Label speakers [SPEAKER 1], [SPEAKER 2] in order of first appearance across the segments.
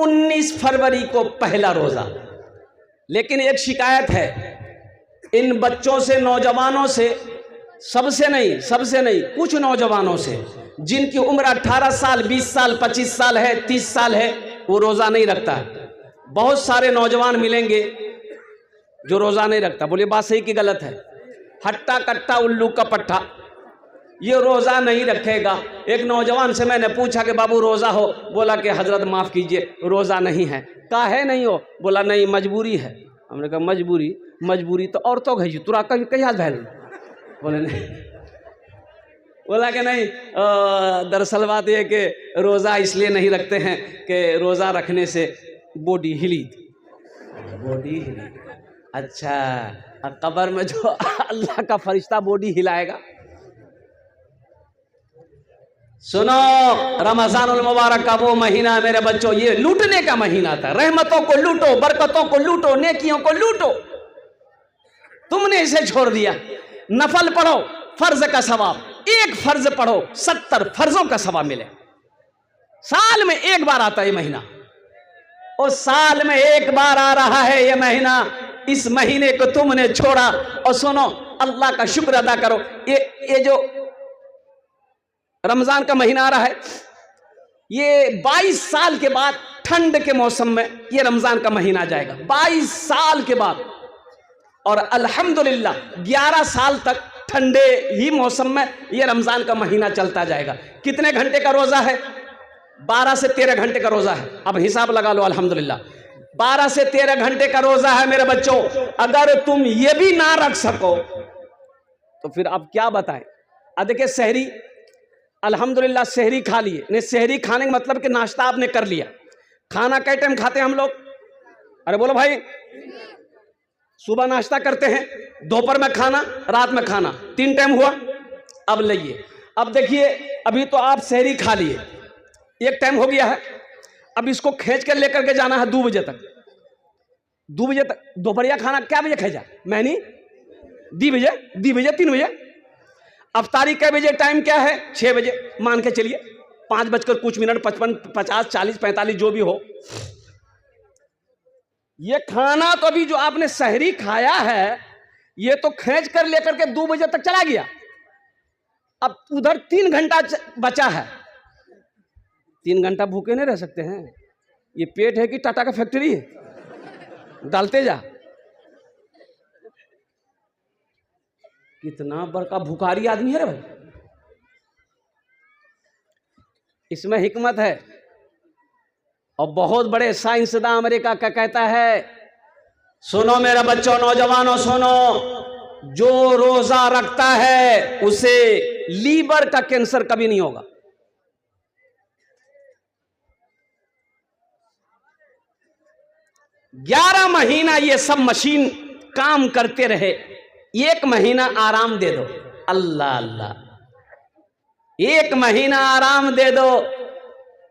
[SPEAKER 1] 19 फरवरी को पहला रोज़ा। लेकिन एक शिकायत है इन बच्चों से, नौजवानों से, सबसे नहीं कुछ नौजवानों से जिनकी उम्र 18 साल, 20 साल, 25 साल है, 30 साल है, वो रोज़ा नहीं रखता है। बहुत सारे नौजवान मिलेंगे जो रोज़ा नहीं रखता। बोले बात सही कि गलत है? हट्टा कट्टा उल्लू का पट्टा, ये रोज़ा नहीं रखेगा। एक नौजवान से मैंने पूछा कि बाबू रोज़ा हो? बोला कि हजरत माफ़ कीजिए रोज़ा नहीं है। काहे नहीं हो? बोला नहीं मजबूरी है। हमने कहा मजबूरी तो औरतों घी तुरा कभी कहिया भैल? बोले नहीं। बोला कि नहीं, दरअसल बात यह कि रोज़ा इसलिए नहीं रखते हैं कि रोज़ा रखने से बॉडी हिली। अच्छा, कब्र में जो अल्लाह का फरिश्ता बॉडी हिलाएगा। सुनो, रमज़ानुल मुबारक का वो महीना मेरे बच्चों, ये लूटने का महीना था। रहमतों को लूटो, बरकतों को लूटो, नेकियों को लूटो। तुमने इसे छोड़ दिया। नफल पढ़ो, फर्ज का सवाब, एक फर्ज पढ़ो 70 फर्जों का सवाब मिले। साल में एक बार आता है ये महीना, और साल में एक बार आ रहा है ये महीना। इस महीने को तुमने छोड़ा। और सुनो, अल्लाह का शुक्र अदा करो। ये जो रमजान का महीना आ रहा है, ये 22 साल के बाद ठंड के मौसम में ये रमजान का महीना जाएगा, 22 साल के बाद। और अल्हम्दुलिल्लाह 11 साल तक ठंडे ही मौसम में ये रमजान का महीना चलता जाएगा। कितने घंटे का रोजा है? 12 से 13 घंटे का रोजा है। अब हिसाब लगा लो, अल्हम्दुलिल्लाह 12 से 13 घंटे का रोजा है मेरे बच्चों। अगर तुम ये भी ना रख सको तो फिर अब क्या बताएं। अब देखिए, सहरी अल्हम्दुलिल्लाह सहरी खा लिए। नहीं, सहरी खाने का मतलब कि नाश्ता आपने कर लिया। खाना कई टाइम खाते हैं हम लोग? अरे बोलो भाई। सुबह नाश्ता करते हैं, दोपहर में खाना, रात में खाना, 3 टाइम हुआ। अब लाइए, अब देखिए, अभी तो आप सहरी खा लिए, 1 टाइम हो गया है। अब इसको खींच कर लेकर के जाना है 2 बजे तक। 2 बजे तक दोपहरिया खाना क्या बजे खाई जा? मैंने 2 बजे 3 बजे। अफ्तारी कै बजे? टाइम क्या है? 6 बजे मान के चलिए। 5 बजकर कुछ मिनट, 55, 50, 40, 45 जो भी हो। ये खाना तो अभी जो आपने सहरी खाया है, ये तो खींच कर लेकर के 2 बजे तक चला गया। अब उधर 3 घंटा बचा है। 3 घंटा भूखे नहीं रह सकते हैं। ये पेट है कि टाटा का फैक्ट्री है? डालते जा। कितना बड़का भुखारी आदमी है रे भाई। इसमें हिकमत है। और बहुत बड़े साइंसदान अमेरिका का कहता है, सुनो मेरे बच्चों, नौजवानों सुनो, जो रोजा रखता है उसे लीवर का कैंसर कभी नहीं होगा। ग्यारह महीना ये सब मशीन काम करते रहे, 1 महीना आराम दे दो। अल्लाह अल्लाह, 1 महीना आराम दे दो।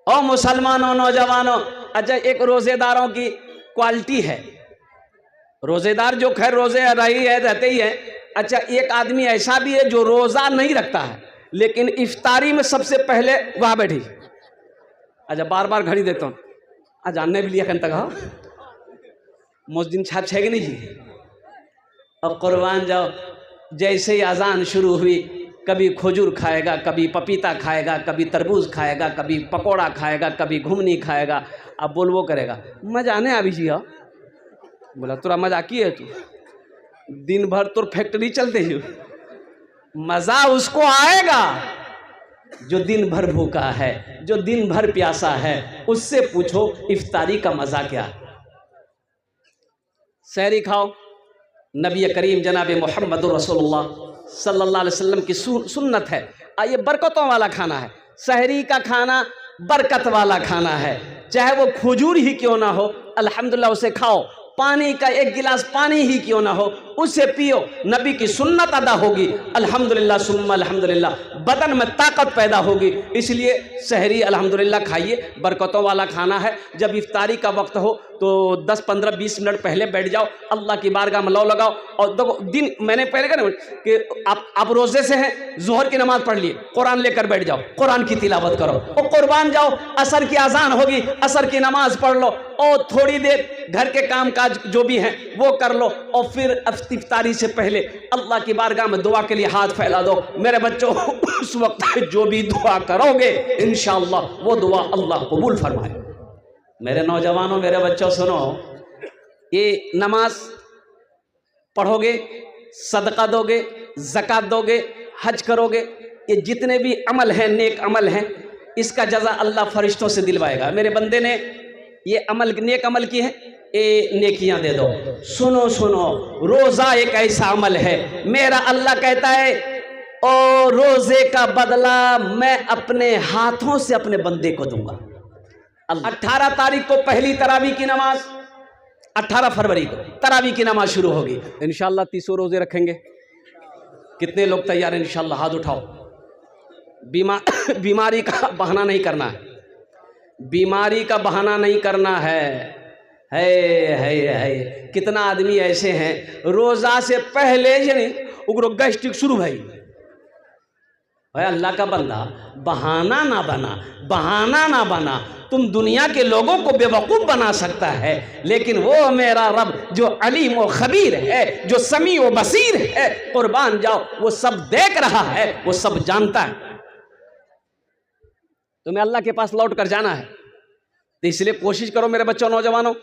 [SPEAKER 1] और मुसलमानों, नौजवानों, अच्छा एक रोजेदारों की क्वालिटी है। रोजेदार जो खैर रोजे रही है, रहते ही है। अच्छा, एक आदमी ऐसा भी है जो रोजा नहीं रखता है, लेकिन इफ्तारी में सबसे पहले वहां बैठी। अच्छा, बार बार घड़ी देता हूँ, आज जानने भी लिया कन तक मुस्दिन छाप छेगी नहीं जी। और कुर्बान जाओ, जैसे ही अजान शुरू हुई, कभी खजूर खाएगा, कभी पपीता खाएगा, कभी तरबूज खाएगा, कभी पकोड़ा खाएगा, कभी घुमनी खाएगा। अब बोल वो करेगा, मजा आने अभी जी। हाँ, बोला तुरा मजा की है? तू दिन भर तुर फैक्ट्री चलते ही। मजा उसको आएगा जो दिन भर भूखा है, जो दिन भर प्यासा है। उससे पूछो इफ्तारी का मजा क्या। सहरी खाओ, नबी करीम जनाब मोहम्मद रसूलुल्लाह सल्लल्लाहु अलैहि वसल्लम की सुन्नत है। ये बरकतों वाला खाना है। सहरी का खाना बरकत वाला खाना है, चाहे वो खजूर ही क्यों ना हो, अल्हम्दुलिल्लाह उसे खाओ। पानी का 1 गिलास पानी ही क्यों ना हो, उसे पियो। नबी की सुन्नत अदा होगी, अल्हम्दुलिल्लाह सुम्मा अल्हम्दुलिल्लाह, बदन में ताकत पैदा होगी। इसलिए सहरी अल्हम्दुलिल्लाह खाइए, बरकतों वाला खाना है। जब इफ्तारी का वक्त हो तो 10, 15, 20 मिनट पहले बैठ जाओ, अल्लाह की बारगाह में लौ लगाओ। और देखो दिन मैंने पहले कहा ना कि आप रोजे से हैं, जोहर की नमाज पढ़ लिए, कुरान लेकर बैठ जाओ, कुरान की तिलावत करो। और कुर्बान जाओ, असर की अजान होगी, असर की नमाज पढ़ लो, और थोड़ी देर घर के काम काज जो भी हैं वो कर लो, और फिर इफ्तारी से पहले अल्लाह की बारगाह में दुआ के लिए हाथ फैला दो। मेरे बच्चों, उस वक्त जो भी दुआ करोगे इंशाअल्लाह वो दुआ अल्लाह कबूल फरमाए। मेरे नौजवानों, मेरे बच्चों, सुनो, ये नमाज पढ़ोगे, सदका दोगे, ज़कात दोगे, हज करोगे, ये जितने भी अमल हैं, नेक अमल हैं, इसका जज़ा अल्लाह फरिश्तों से दिलवाएगा। मेरे बंदे ने ये अमल, नेक अमल की है, ये नेकियां दे दो। सुनो सुनो, रोज़ा एक ऐसा अमल है, मेरा अल्लाह कहता है और रोज़े का बदला मैं अपने हाथों से अपने बंदे को दूंगा। 18 तारीख को पहली तरावी की नमाज, 18 फरवरी को तरावी की नमाज शुरू होगी। इंशाअल्लाह 30 रोजे रखेंगे। कितने लोग तैयार हैं? इंशाअल्लाह हाथ उठाओ। बीमारी का बहाना नहीं करना है, बीमारी का बहाना नहीं करना है। कितना आदमी ऐसे हैं रोजा से पहले उग्र गैस्ट्रिक शुरू भाई। अल्लाह का बंदा, बहाना ना बना, बहाना ना बना। तुम दुनिया के लोगों को बेवकूफ़ बना सकता है, लेकिन वो मेरा रब जो अलीम व खबीर है, जो समी व बसीर है, कुर्बान जाओ, वो सब देख रहा है, वो सब जानता है। तुम्हें अल्लाह के पास लौट कर जाना है, तो इसलिए कोशिश करो मेरे बच्चों, नौजवानों,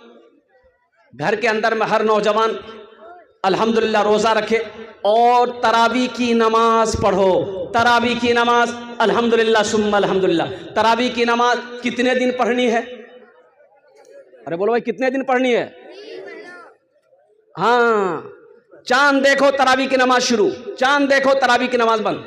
[SPEAKER 1] घर के अंदर में हर नौजवान अल्हम्दुलिल्लाह रोज़ा रखे और तरावी की नमाज पढ़ो। तरावी की नमाज अल्हम्दुलिल्लाह सुम्मा अल्हम्दुलिल्लाह। तरावी की नमाज कितने दिन पढ़नी है? अरे बोलो भाई, कितने दिन पढ़नी है? हाँ, चांद देखो तरावी की नमाज शुरू, चांद देखो तरावी की नमाज बंद।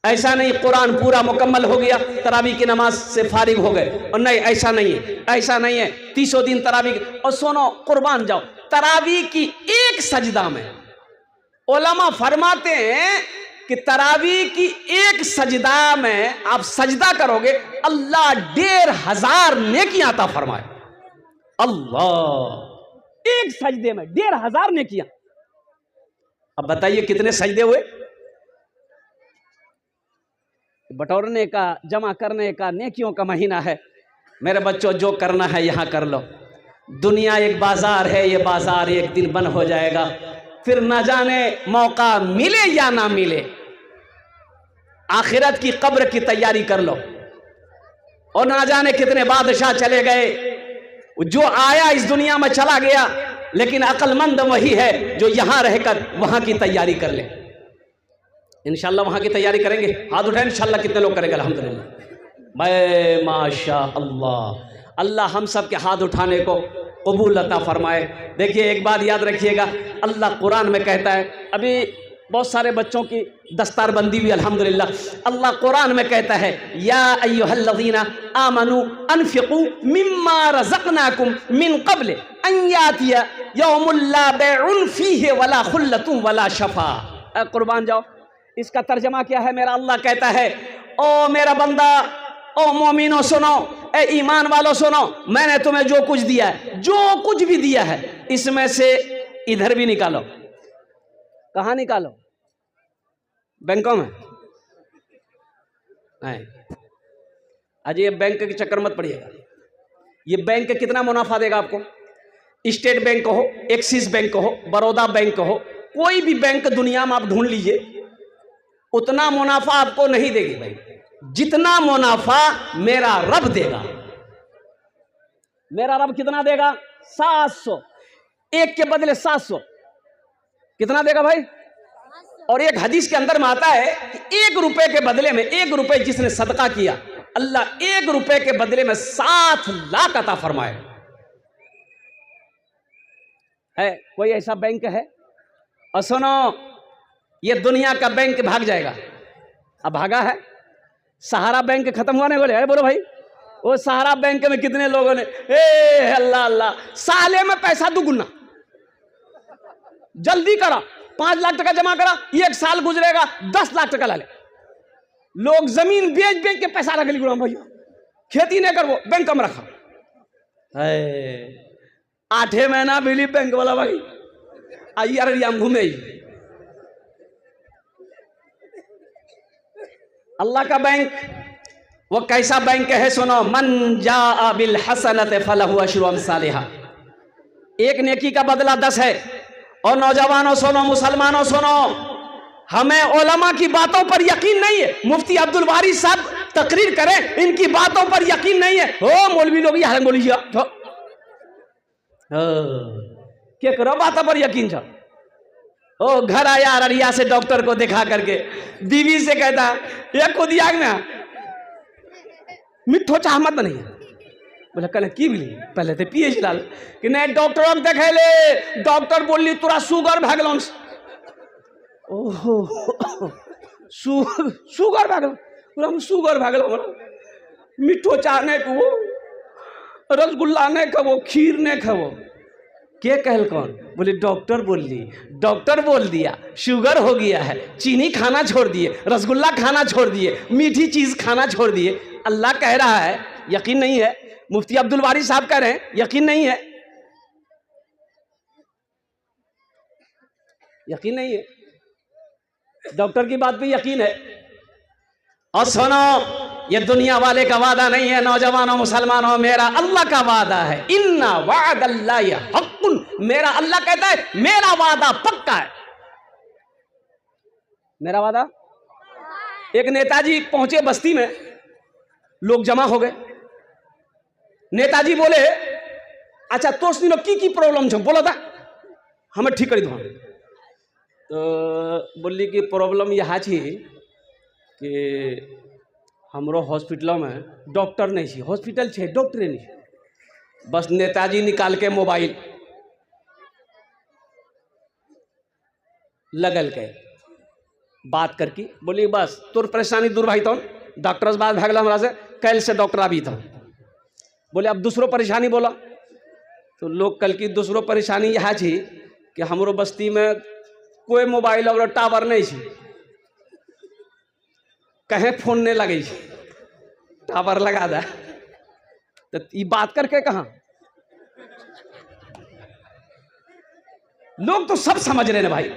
[SPEAKER 1] ऐसा नहीं कुरान पूरा मुकम्मल हो गया तरावी की नमाज से फारिग हो गए, और नहीं, ऐसा नहीं है, ऐसा नहीं है। 30 दिन तरावी। और सुनो, कुर्बान जाओ, तरावी की एक सजदा में उलमा फरमाते हैं कि तरावी की एक सजदा में आप सजदा करोगे, अल्लाह 1500 नेकियां अता फरमाए। अल्लाह, एक सजदे में 1500 नेकियां। अब बताइए कितने सजदे हुए? बटोरने का, जमा करने का, नेकियों का महीना है। मेरे बच्चों, जो करना है यहां कर लो। दुनिया एक बाजार है, ये बाजार एक दिन बंद हो जाएगा, फिर ना जाने मौका मिले या ना मिले। आखिरत की कब्र की तैयारी कर लो। और ना जाने कितने बादशाह चले गए, जो आया इस दुनिया में चला गया, लेकिन अक्लमंद वही है जो यहां रहकर वहां की तैयारी कर ले। इंशाल्लाह वहां की तैयारी करेंगे। हाथ उठाएं, इंशाल्लाह कितने लोग करेंगे? अल्हम्दुलिल्लाह, मैं माशा अल्लाह। अल्लाह हम सब के हाथ उठाने को कबूल अता फरमाए। देखिए, एक बात याद रखिएगा, अल्लाह कुरान में कहता है, अभी बहुत सारे बच्चों की दस्तारबंदी भी अल्हम्दुलिल्लाह, अल्लाह कुरान में कहता है, या अय्युहल्लज़ीना आमनू अनफिकू मिम्मा रज़क़नाकुम मिन क़ब्ल अन यातिया यौमुल ला बैउन फीहि वला खुल्लतुम वला शफा। कुर्बान जाओ, इसका तर्जमा क्या है? मेरा अल्लाह कहता है, ओ मेरा बंदा, ओ मोमिनो सुनो, ए ईमान वालों सुनो, मैंने तुम्हें जो कुछ दिया है, जो कुछ भी दिया है, इसमें से इधर भी निकालो। कहाँ निकालो? बैंकों में नहीं। अजय, ये बैंक के चक्कर मत पड़िएगा। ये बैंक कितना मुनाफा देगा आपको? स्टेट बैंक हो, एक्सिस बैंक हो, बड़ौदा बैंक हो, कोई भी बैंक दुनिया में आप ढूंढ लीजिए, उतना मुनाफा आपको नहीं देगी भाई, जितना मुनाफा मेरा रब देगा। मेरा रब कितना देगा? 700। एक के बदले 700 कितना देगा भाई? और एक हदीस के अंदर में आता है कि 1 रुपए के बदले में, 1 रुपए जिसने सदका किया, अल्लाह 1 रुपए के बदले में 7 लाख अता फरमाए। है कोई ऐसा बैंक है? और सुनो, ये दुनिया का बैंक भाग जाएगा। अब भागा है, सहारा बैंक खत्म होने वाले है। बोलो भाई, वो सहारा बैंक में कितने लोगों ने अल्लाह अल्लाह, साले में पैसा दुगुना, जल्दी करा, 5 लाख टका जमा करा, 1 साल गुजरेगा 10 लाख टका ला ले। लोग जमीन बेच बेच के पैसा रख ली। भैया खेती नहीं कर, वो बैंक में रखा, है 8 महीना बिजली बैंक वाला भाई आई अररिया में घूमे। अल्लाह का बैंक वो कैसा बैंक है सुनो, मन जा बिल हसनत फलहु अशरु अमसालिहा, एक नेकी का बदला 10 है। और नौजवानों सुनो, मुसलमानों सुनो, हमें उलमा की बातों पर यकीन नहीं है। मुफ्ती अब्दुल बारी साहब तकरीर करें, इनकी बातों पर यकीन नहीं है। हो मौलवी लोग यहाँ बोलिए क्या करो बातों पर यकीन था। ओ घर आया अररिया से डॉक्टर को दिखा करके, बीवी से कहता ये खुद आग में मिठो चाहमत नहीं है। बोला कल की मिली पहले तो पिए लाल कि नहीं डॉक्टर देखे ले, डॉक्टर बोली तोरा शुगर भागल। ओहो शुगर भागल, पूरा शुगर भागल, मिठो चाह नहीं खबो, रसगुल्ला नहीं खबो, खीर नहीं खबो। के कहल कौन? बोले डॉक्टर बोल दी, डॉक्टर बोल दिया शुगर हो गया है, चीनी खाना छोड़ दिए, रसगुल्ला खाना छोड़ दिए, मीठी चीज खाना छोड़ दिए। अल्लाह कह रहा है यकीन नहीं है, मुफ्ती अब्दुल बारी साहब कह रहे हैं यकीन नहीं है, यकीन नहीं है, डॉक्टर की बात पे यकीन है। और सुनो ये दुनिया वाले का वादा नहीं है, नौजवानों मुसलमानों, मेरा अल्लाह का वादा है। इन्ना वादल्लाहि हक़्क़ुन, मेरा अल्लाह कहता है मेरा वादा पक्का है। मेरा वादा। एक नेताजी पहुंचे बस्ती में, लोग जमा हो गए। नेताजी बोले अच्छा तो की प्रॉब्लम छो, बोला था हमें ठीक कर दो। तो बोली कि प्रॉब्लम यहाँ थी कि हमरो हॉस्पिटल में डॉक्टर नहीं थी, हॉस्पिटल छे डॉक्टर नहीं। बस नेताजी निकाल के मोबाइल लगल के बात करके बोली बस तोर परेशानी दूर भाई, तो डॉक्टर से बात भागल हमरा से, कल से डॉक्टर अभी था। बोले अब दूसरो परेशानी बोला। तो लोग कल की दूसरो परेशानी यह थी कि हमरो बस्ती में कोई मोबाइल और टावर नहीं थी, कहीं फोन नहीं लगे, टावर लगा दा। तो ये बात करके कहा लोग तो सब समझ रहे ना भाई,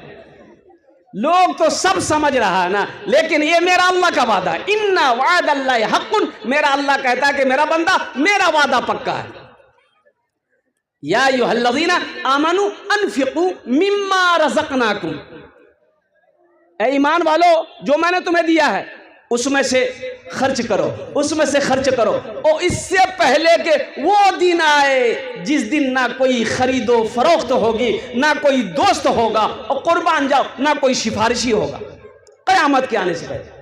[SPEAKER 1] लोग तो सब समझ रहा है ना, लेकिन ये मेरा अल्लाह का वादा है। इन्ना वादल्लाहि हक़्क़ुन, मेरा अल्लाह कहता है कि मेरा बंदा मेरा वादा पक्का है। या अय्युहल्लज़ीना आमनू अनफ़िक़ू मिम्मा रज़क़नाकुम, ऐ ईमान वालो जो मैंने तुम्हें दिया है उसमें से खर्च करो, उसमें से खर्च करो। और इससे पहले के वो दिन आए जिस दिन ना कोई खरीदो फरोख्त होगी, ना कोई दोस्त होगा, और कुर्बान जाओ ना कोई सिफारिशी होगा, क़यामत के आने से पहले।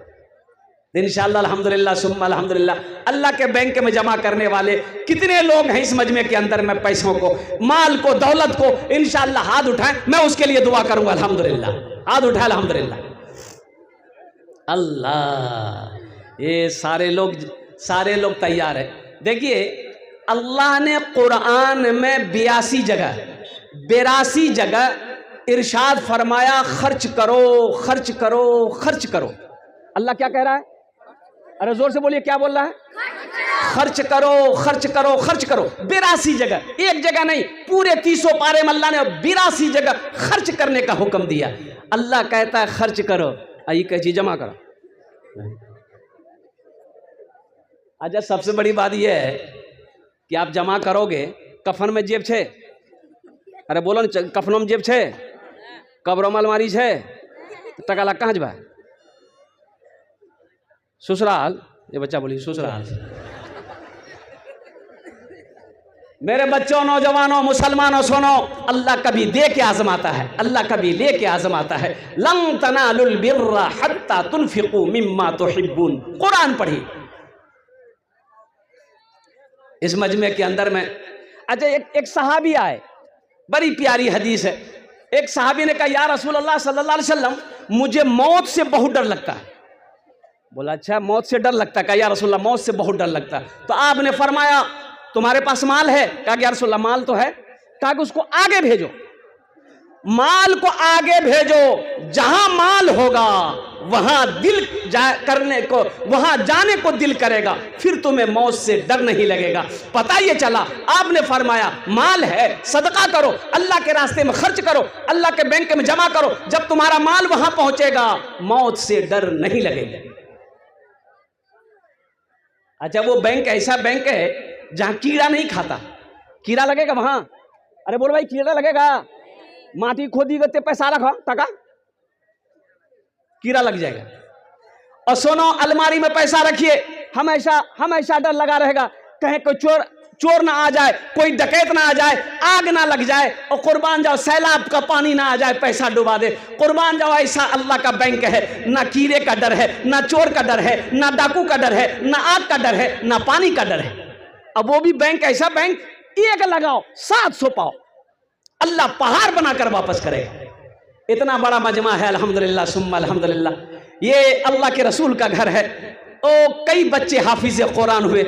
[SPEAKER 1] इंशाअल्लाह अल्हम्दुलिल्लाह सुम्मा अल्हम्दुलिल्लाह, अल्लाह के बैंक में जमा करने वाले कितने लोग हैं इस मजमे के अंदर में, पैसों को, माल को, दौलत को इंशाअल्लाह हाथ उठाएं, मैं उसके लिए दुआ करूंगा। अल्हम्दुलिल्लाह हाथ उठाए अल्हम्दुलिल्लाह। अल्लाह ये सारे लोग तैयार है। देखिए अल्लाह ने कुरान में 82 जगह इरशाद फरमाया खर्च करो खर्च करो खर्च करो। अल्लाह क्या कह रहा है? अरे जोर से बोलिए, क्या बोल रहा है? खर्च करो खर्च करो खर्च करो। 82 जगह, एक जगह नहीं, पूरे 300 पारे में अल्लाह ने 82 जगह खर्च करने का हुक्म दिया। अल्लाह कहता है खर्च करो, आई कैसी जमा करो। अच्छा सबसे बड़ी बात यह है कि आप जमा करोगे, कफन में जेब छे, अरे बोलो न कफनों में जेब छे, कब्रों में अलमारी छे, टका लग कहाँ जबा? ससुराल, ये बच्चा बोली ससुराल। मेरे बच्चों, नौजवानों, मुसलमानों सुनो, अल्लाह कभी दे के आजमाता है, अल्लाह कभी ले के आजमाता है। लन तनालुल बिर्रा हत्ता तुनफिकू मिम्मा तुहिब्बून, कुरान पढ़ी इस मजमे के अंदर में। अच्छा एक सहाबी आए, बड़ी प्यारी हदीस है। एक सहाबी ने कहा या रसूल अल्लाह सल्लल्लाहु अलैहि वसल्लम, मुझे मौत से बहुत डर लगता है। बोला अच्छा मौत से डर लगता है? कहा या रसूल अल्लाह मौत से बहुत डर लगता है। तो आपने फरमाया तुम्हारे पास माल है? कहा या रसूल अल्लाह माल तो है। कहा कि उसको आगे भेजो, माल को आगे भेजो, जहां माल होगा वहां दिल करने को, वहां जाने को दिल करेगा, फिर तुम्हें मौत से डर नहीं लगेगा। पता ये चला, आपने फरमाया माल है सदका करो, अल्लाह के रास्ते में खर्च करो, अल्लाह के बैंक में जमा करो, जब तुम्हारा माल वहां पहुंचेगा मौत से डर नहीं लगेगा। अच्छा, वो बैंक ऐसा बैंक है जहां कीड़ा नहीं खाता। कीड़ा लगेगा वहां? अरे बोलो भाई, कीड़ा लगेगा? माटी खोदी करते पैसा रखो टका, कीड़ा लग जाएगा। और सुनो, अलमारी में पैसा रखिए, हमेशा डर लगा रहेगा, कहीं कोई चोर ना आ जाए, कोई डकैत ना आ जाए, आग ना लग जाए। और कुर्बान जाओ, सैलाब का पानी ना आ जाए, पैसा डुबा दे। कुर्बान जाओ, ऐसा अल्लाह का बैंक है, ना कीड़े का डर है, ना चोर का डर है, ना डाकू का डर है, ना आग का डर है, ना पानी का डर है। अब वो भी बैंक ऐसा बैंक, एक लगाओ 700 पाओ, अल्लाह पहाड़ बनाकर वापस करेगा। इतना बड़ा मजमा है, अल्हम्दुलिल्लाह सुम्मा अल्हम्दुलिल्लाह। ये अल्लाह के रसूल का घर है। ओ कई बच्चे हाफिज कुरान हुए,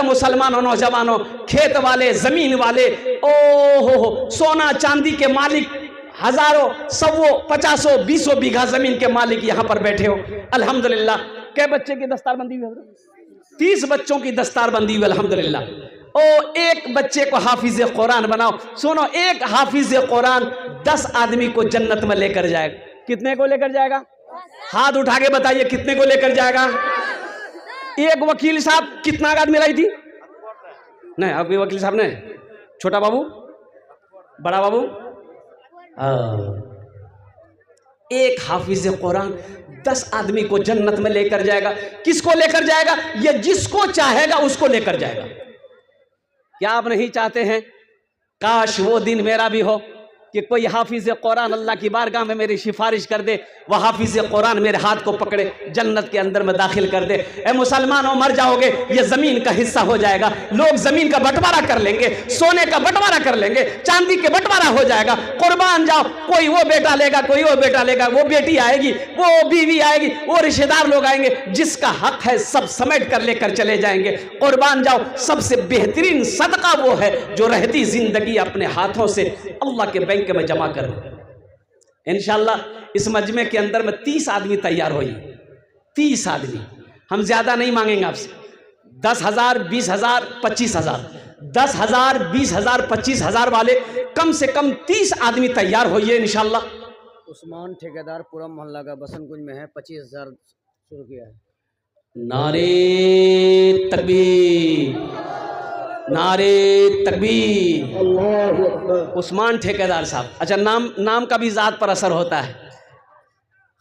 [SPEAKER 1] मुसलमानों, नौजवानों, खेत वाले, जमीन वाले, ओ सोना चांदी के मालिक, हजारों, सौ, 50, 20 बीघा जमीन के मालिक यहाँ पर बैठे हो, अल्हम्दुलिल्लाह। कै बच्चे की दस्तारबंदी हुई? 30 बच्चों की दस्तारबंदी हुई, अल्हम्दुलिल्लाह। ओ एक बच्चे को हाफिज कुरान बनाओ। सुनो, एक हाफिज कुरान 10 आदमी को जन्नत में लेकर जाएगा। कितने को लेकर जाएगा? हाथ उठा के बताइए, कितने को लेकर जाएगा? एक वकील साहब कितना आदमी लाई थी? नहीं, अभी वकील साहब ने, छोटा बाबू, बड़ा बाबू, एक हाफिज कुरान 10 आदमी को जन्नत में लेकर जाएगा। किसको लेकर जाएगा? ये जिसको चाहेगा उसको लेकर जाएगा। क्या आप नहीं चाहते हैं काश वो दिन मेरा भी हो कि कोई हाफिज कुरान अल्लाह की बारगाह में मेरी सिफारिश कर दे, वह हाफिज कुरान मेरे हाथ को पकड़े जन्नत के अंदर में दाखिल कर दे। ए मुसलमानों, मर जाओगे, ये जमीन का हिस्सा हो जाएगा, लोग जमीन का बंटवारा कर लेंगे, सोने का बंटवारा कर लेंगे, चांदी के बंटवारा हो जाएगा। कुर्बान जाओ, कोई वो बेटा लेगा, कोई वो बेटा लेगा, वो बेटी आएगी, वो बीवी आएगी, वो रिश्तेदार लोग आएंगे, जिसका हक है सब समेट कर लेकर चले जाएंगे। कुर्बान जाओ, सबसे बेहतरीन सदका वो है जो रहती जिंदगी अपने हाथों से अल्लाह के बैंक में जमा कर। इंशाअल्लाह इस मजमे के अंदर में 30 आदमी तैयार होइए, 30 आदमी। हम ज्यादा नहीं मांगेंगे आपसे, 10,000, 20,000, 25,000, 10,000, 20,000, 25,000 वाले कम से कम 30 आदमी तैयार होइए इंशाअल्लाह।
[SPEAKER 2] उस्मान ठेकेदार पूरा मोहल्ला का बसनकुंज में है, 25,000 शुरू किया है।
[SPEAKER 1] नारे तकबीर, नारे तकबीर। उस्मान ठेकेदार साहब, अच्छा नाम का भी ज़ात पर असर होता है।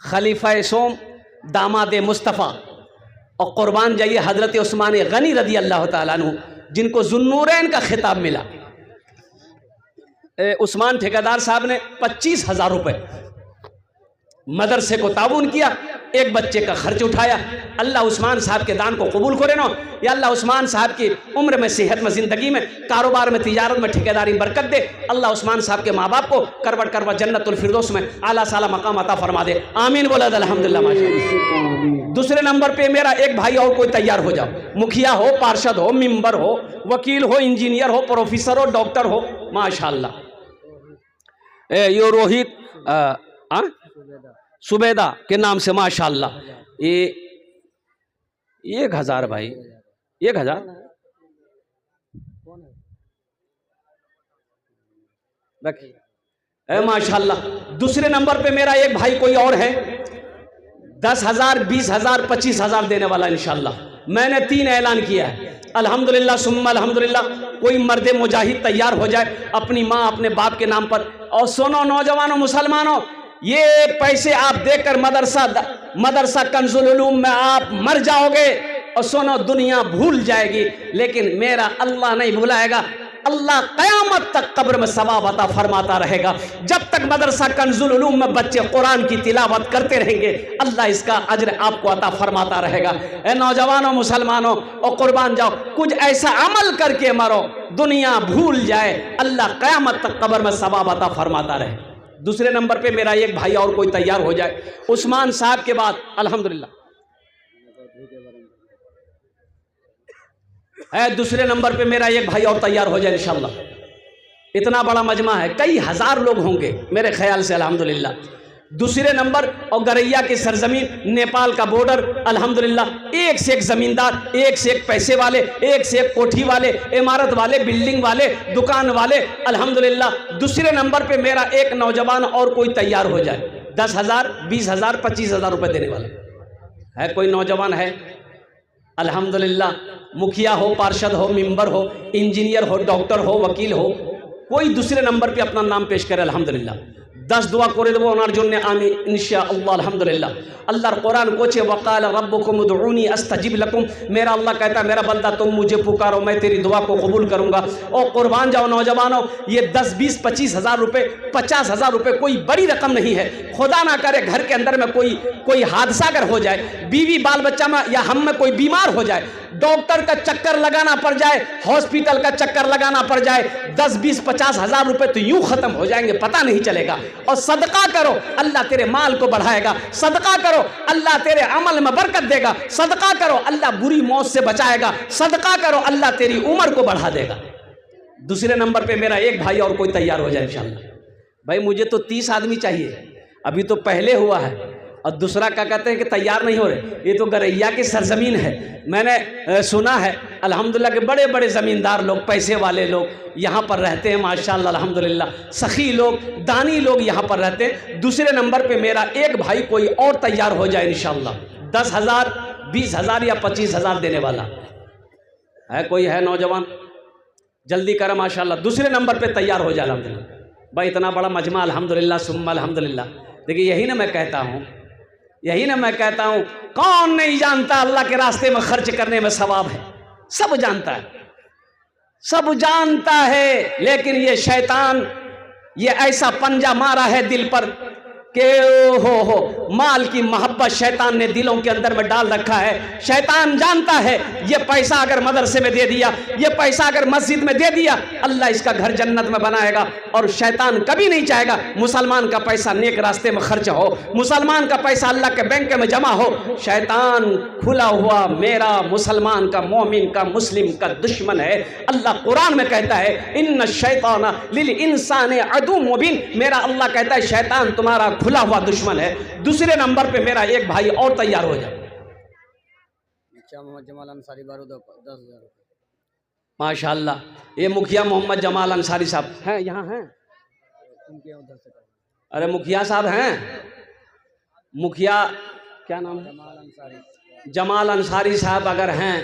[SPEAKER 1] खलीफा सोम, दामाद मुस्तफ़ा, और कुर्बान जाइए हजरत उस्मान गनी रदी अल्लाह ताला अन्हु, जिनको जुन्नूरैन का खिताब मिला। उस्मान ठेकेदार साहब ने 25,000 रुपये मदरसे को ताबून किया, एक बच्चे का खर्च उठाया। अल्लाह उस्मान साहब के दान को कबूल करे ना। या अल्लाह उस्मान साहब की उम्र में, सेहत में, ज़िंदगी में, कारोबार में, तिजारत में, ठेकेदारी में बरकत दे। अल्लाह उस्मान साहब के माँ बाप को करवट करवट जन्नतुल फिरदौस में आला साला मकाम अता फरमा दे। आमीन बोला अल्हम्दुलिल्लाह माशाअल्लाह। दूसरे नंबर पे मेरा एक भाई और कोई तैयार हो जाओ, मुखिया हो, पार्षद हो, मेंबर हो, वकील हो, इंजीनियर हो, प्रोफेसर हो, डॉक्टर हो, माशाअल्लाह। यो रोहित सुबेदा के नाम से माशाअल्लाह। ये 1,000 भाई, 1,000 रखिए माशाअल्लाह। दूसरे नंबर पे मेरा एक भाई कोई और है, 10,000, 20,000, 25,000 देने वाला इंशाअल्लाह। मैंने 3 ऐलान किया है, अल्हम्दुलिल्लाह सुम्मा अल्हम्दुलिल्लाह। कोई मर्द मुजाहिद तैयार हो जाए अपनी माँ, अपने बाप के नाम पर। और सुनो नौजवानों, मुसलमानों, ये पैसे आप देकर मदरसा कंजुल उलूम में आप मर जाओगे, और सुनो दुनिया भूल जाएगी, लेकिन मेरा अल्लाह नहीं भुलाएगा। अल्लाह क़यामत तक कब्र में सवाब अता फरमाता रहेगा। जब तक मदरसा कंजुल उलूम में बच्चे कुरान की तिलावत करते रहेंगे, अल्लाह इसका अज्र आपको अता फरमाता रहेगा। ए नौजवानों, मुसलमानों, और कुर्बान जाओ, कुछ ऐसा अमल करके मरो दुनिया भूल जाए, अल्लाह क़यामत तक कब्र में सवाब अता फरमाता रहे। दूसरे नंबर पे मेरा एक भाई और कोई तैयार हो जाए, उस्मान साहब के बाद अल्हम्दुलिल्लाह है। दूसरे नंबर पे मेरा एक भाई और तैयार हो जाए इंशाअल्लाह। इतना बड़ा मजमा है, कई हजार लोग होंगे मेरे ख्याल से अल्हम्दुलिल्लाह। दूसरे नंबर और गरैया की सरजमीन, नेपाल का बॉर्डर, अल्हम्दुलिल्लाह एक से एक ज़मींदार, एक से एक पैसे वाले, एक से एक कोठी वाले, इमारत वाले, बिल्डिंग वाले, दुकान वाले, अल्हम्दुलिल्लाह। दूसरे नंबर पे मेरा एक नौजवान और कोई तैयार हो जाए, 10,000, 20,000, 25,000 रुपये देने वाला है कोई नौजवान है अल्हम्दुलिल्लाह। मुखिया हो, पार्षद हो, मेंबर हो, इंजीनियर हो, डॉक्टर हो, वकील हो, कोई दूसरे नंबर पे अपना नाम पेश करे अल्हम्दुलिल्लाह। 10 दुआ करे देबो ओनार जोन्ने आमी इंशाअल्लाह अल्हम्दुलिल्लाह। अल्लाह कुरान कोचे वक़ाल रब्बुकुम उदऊनी अस्तजिब लकुम, मेरा अल्लाह कहता है मेरा बंदा तुम मुझे पुकारो मैं तेरी दुआ को कबूल करूंगा। और कुर्बान जाओ नौजवानों, ये 10, 20, 25,000 रुपये, 50,000 रुपये कोई बड़ी रकम नहीं है। खुदा ना करे घर के अंदर में कोई हादसा अगर हो जाए, बीवी बाल बच्चा में या हम में कोई बीमार हो जाए, डॉक्टर का चक्कर लगाना पड़ जाए, हॉस्पिटल का चक्कर लगाना पड़ जाए, 10, 20, 50,000 रुपये तो यूं खत्म हो जाएंगे, पता नहीं चलेगा। और सदका करो अल्लाह तेरे माल को बढ़ाएगा, सदका करो अल्लाह तेरे अमल में बरकत देगा, सदका करो अल्लाह बुरी मौत से बचाएगा, सदका करो अल्लाह तेरी उम्र को बढ़ा देगा। दूसरे नंबर पे मेरा एक भाई और कोई तैयार हो जाए इंशाअल्लाह। भाई मुझे तो 30 आदमी चाहिए, अभी तो पहले हुआ है, और दूसरा क्या कहते हैं कि तैयार नहीं हो रहे। ये तो गरैया की सरजमीन है, मैंने सुना है अल्हम्दुलिल्लाह के बड़े बड़े ज़मींदार लोग, पैसे वाले लोग यहाँ पर रहते हैं माशाअल्लाह अल्हम्दुलिल्लाह, सखी लोग, दानी लोग यहाँ पर रहते हैं। दूसरे नंबर पे मेरा एक भाई कोई और तैयार हो जाए इंशाअल्लाह, 10,000, 20,000 या 25,000 देने वाला है कोई है नौजवान, जल्दी कर माशाअल्लाह। दूसरे नंबर पे तैयार हो जाए अल्हम्दुलिल्लाह। भाई इतना बड़ा मजमा अल्हम्दुलिल्लाह सुम्मा अल्हम्दुलिल्लाह। देखिए यही ना मैं कहता हूँ, कौन नहीं जानता अल्लाह के रास्ते में खर्च करने में सवाब है, सब जानता है, सब जानता है। लेकिन ये शैतान ये ऐसा पंजा मारा है दिल पर कि हो माल की मोहब्बत शैतान ने दिलों के अंदर में डाल रखा है। शैतान जानता है ये पैसा अगर मदरसे में दे दिया, ये पैसा अगर मस्जिद में दे दिया, अल्लाह इसका घर जन्नत में बनाएगा। और शैतान कभी नहीं चाहेगा मुसलमान का पैसा नेक रास्ते में खर्च हो, मुसलमान का पैसा अल्लाह के बैंक में जमा हो। शैतान खुला हुआ मेरा मुसलमान का, मोमिन का, मुस्लिम का दुश्मन है। अल्लाह कुरान में कहता है इन्न शैतान लिल इंसान अदू मुबीन, मेरा अल्लाह कहता है शैतान तुम्हारा खुला हुआ दुश्मन है। दूसरे नंबर पे मेरा एक भाई और तैयार हो जाए।
[SPEAKER 2] मोहम्मद जमाल अंसारी बारूद 10,000 रुपये
[SPEAKER 1] माशाअल्लाह। ये मुखिया मोहम्मद जमाल अंसारी साहब हैं, यहाँ हैं। अरे मुखिया साहब हैं, मुखिया क्या नाम है, जमाल अंसारी साहब अगर हैं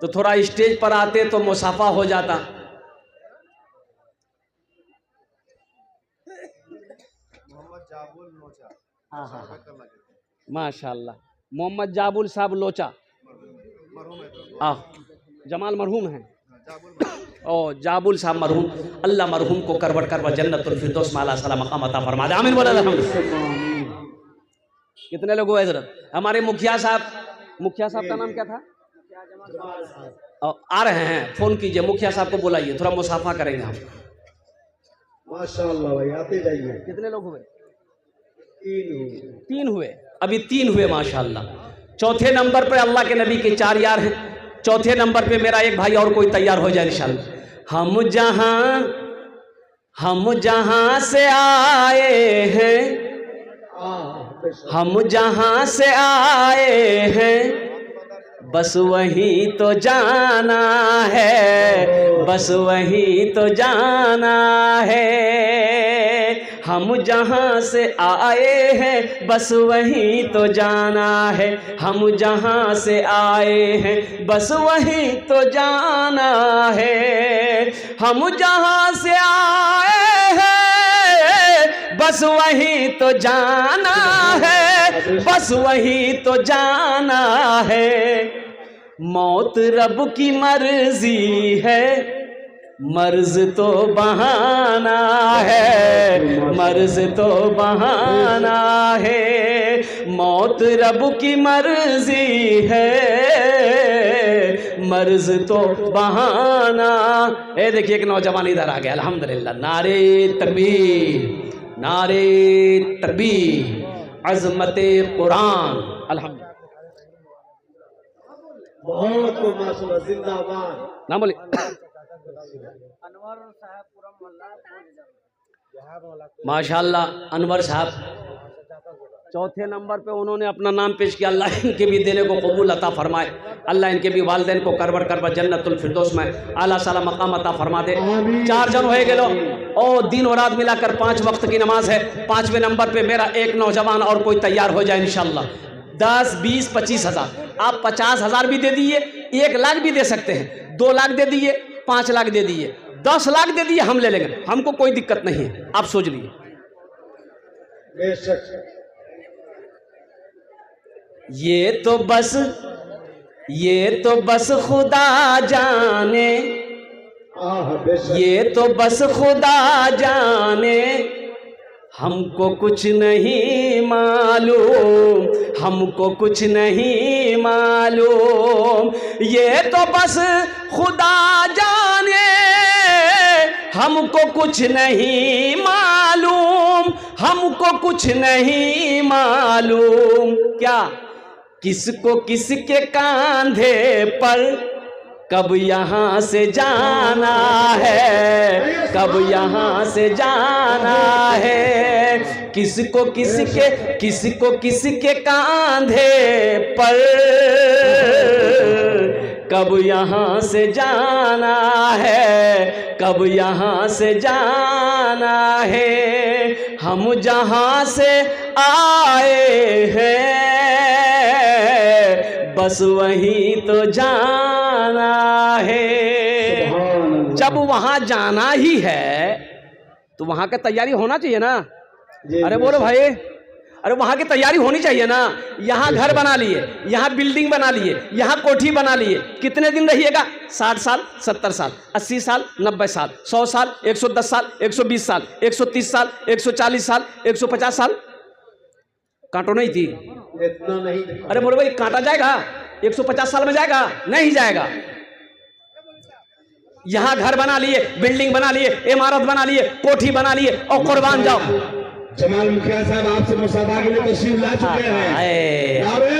[SPEAKER 1] तो थोड़ा स्टेज पर आते तो मुसाफा हो जाता। हाँ माशाअल्लाह, मोहम्मद जाबुल साहब लोचा, जमाल मरहूम हैं, ओ जाबुल साहब मरहूम, अल्लाह मरहूम को करवट करवा जन्नतुल फिरदौस माला सला मकाम अता फरमा दे, आमीन बोला अल्हम्दुलिल्लाह। कितने लोग हुए हजरत? हमारे मुखिया साहब का नाम क्या था? आ रहे हैं, फोन कीजिए, मुखिया साहब को बुलाइए, थोड़ा मुसाफा करेंगे हम।
[SPEAKER 3] माशाअल्लाह भाई आते जाइए।
[SPEAKER 1] कितने लोग हुए?
[SPEAKER 3] 3
[SPEAKER 1] हुए, अभी 3 हुए माशाअल्लाह। चौथे नंबर पे अल्लाह के नबी के 4 यार हैं। चौथे नंबर पे मेरा एक भाई और कोई तैयार हो जाए इंशाअल्लाह। हम जहां से आए हैं, हम जहां से आए हैं, बस वहीं तो जाना है, बस वहीं तो जाना है। हम जहां से आए हैं बस वहीं तो जाना है, हम जहां से आए हैं बस वहीं तो जाना है। हम जहां से आए हैं बस वहीं तो जाना है, बस वहीं तो जाना है। मौत रब की मर्जी है, मर्ज तो बहाना है, मर्ज तो बहाना है। मौत रब की मर्जी है, मर्ज तो बहाना। ए देखिए एक नौजवान इधर आ गया अल्हम्दुलिल्लाह। नारे तकबीर, नारे तकबीर, अज़मते कुरान अल्हम्दुलिल्लाह।
[SPEAKER 3] बहुत माशाअल्लाह, जिंदाबाद।
[SPEAKER 1] ना बोले
[SPEAKER 2] अनवर साहब पूरा मोहल्ला
[SPEAKER 1] माशाल्लाह अनवर साहब चौथे नंबर पे उन्होंने अपना नाम पेश किया। अल्लाह इनके भी देने को कबूल अता फरमाए। अल्लाह इनके भी वालिदैन को करबर करबर जन्नतुल फिरदौस में आला साला मकाम अता फरमा दे। 4 जन हो गए लो और दिन और रात मिलाकर 5 वक्त की नमाज है। 5वें नंबर पे मेरा एक नौजवान और कोई तैयार हो जाए इंशाल्लाह। 10, 20, 25 हज़ार आप 50 हज़ार भी दे दिए, 1 लाख भी दे सकते हैं, 2 लाख दे दिए, 5 लाख दे दिए, 10 लाख दे दिए, हम ले लेंगे, हमको कोई दिक्कत नहीं है। आप सोच लीजिए। ये तो बस खुदा जाने, ये तो बस खुदा जाने, हमको कुछ नहीं मालूम, हमको कुछ नहीं मालूम। ये तो बस खुदा जाने, हमको कुछ नहीं मालूम, हमको कुछ नहीं मालूम। क्या किसको किसके कांधे पर कब यहाँ से जाना है, कब यहाँ से जाना है। किसको किसके कांधे पर कब यहाँ से जाना है, कब यहाँ से जाना है। हम जहाँ से आए हैं बस वहीं तो जाना है। जब वहां जाना ही है तो वहां की तैयारी होना चाहिए ना। अरे बोलो भाई, अरे वहां की तैयारी होनी चाहिए ना। यहाँ घर बना लिए, यहाँ बिल्डिंग बना लिए, यहाँ कोठी बना लिए, कितने दिन रहिएगा? 60 साल, 70 साल, 80 साल, 90 साल, 100 साल, 110 साल, 120 साल, 130 साल, 140 साल, 150 साल। कांटो नहीं थी
[SPEAKER 3] इतना नहीं।
[SPEAKER 1] अरे बोलो भाई, कांटा जाएगा 150 साल में? जाएगा नहीं जाएगा। यहां घर बना लिए, बिल्डिंग बना लिए, इमारत बना लिए, कोठी बना लिए और कुर्बान जाओ।
[SPEAKER 3] जमाल मुखिया साहब आपसे मुसाफा के लिए तशरीफ ला चुके हैं। नारे